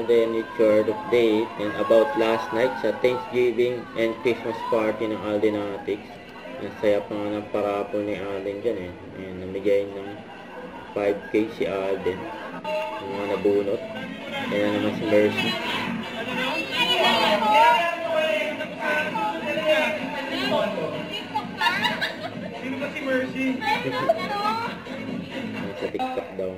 Alden with short update and about last night sa Thanksgiving and Christmas party ng Aldenatics. Ang saya pa nga ng parapol ni Alden dyan eh. Ayan, namigay ng 5K si Alden. Yung mga nabunot. Kaya naman si Mercy. Sino ba si Mercy? Sa TikTok daw.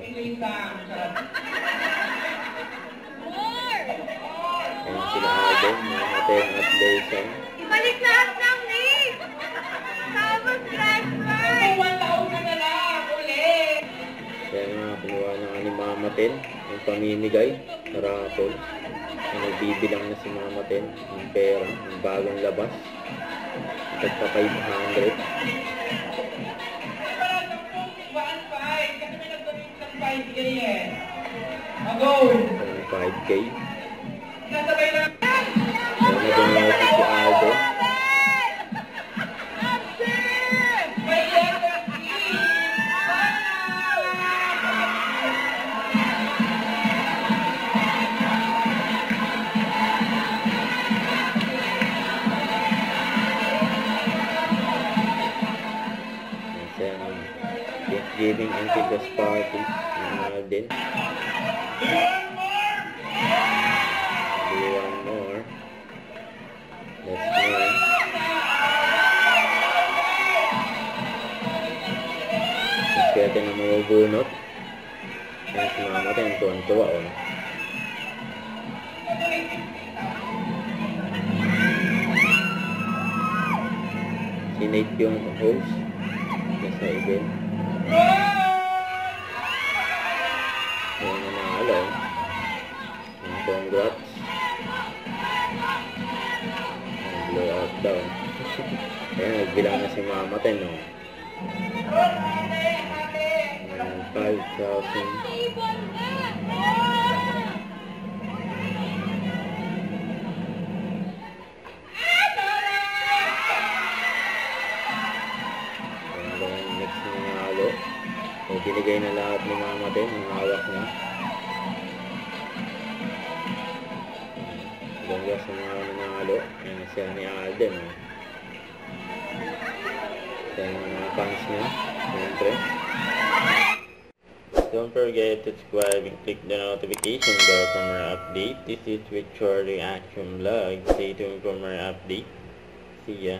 Ayan sila Alden, mga Hateng at Layson. Balik lahat ng name! Tapos transfer! 1,000 na lang! Ulit! Kaya nga, pinuha na nga ni Mama Ten ang pamimigay sa raffle. Nagbibilang na si Mama Ten ng pera, ng bagong labas. Tagpa 500. Go! 5K. Nasabay lang! Kaya nag-umawa si Aldo. Thanksgiving and Christmas party ng Alden. One more. That's more. Swerte na mabubunot. Kaya si Mama tayo ang tuwan-tuwa oh. Si Nate yung host sa event. Ayan na nanalo. Congrats. Blow out daw. Ayan, nagbilang na si Mama Ten, no? 5,000. Binigay na lahat ni Mama Ten, ang hawak niya. Ganda sa mga nanalo. Ayan siya ni Alden. Oh. Kaya mga fans niya. Siyempre. Don't forget to subscribe and click the notification bell for more update. This is with Short Reaction Vlog. Stay tuned for more update. See ya.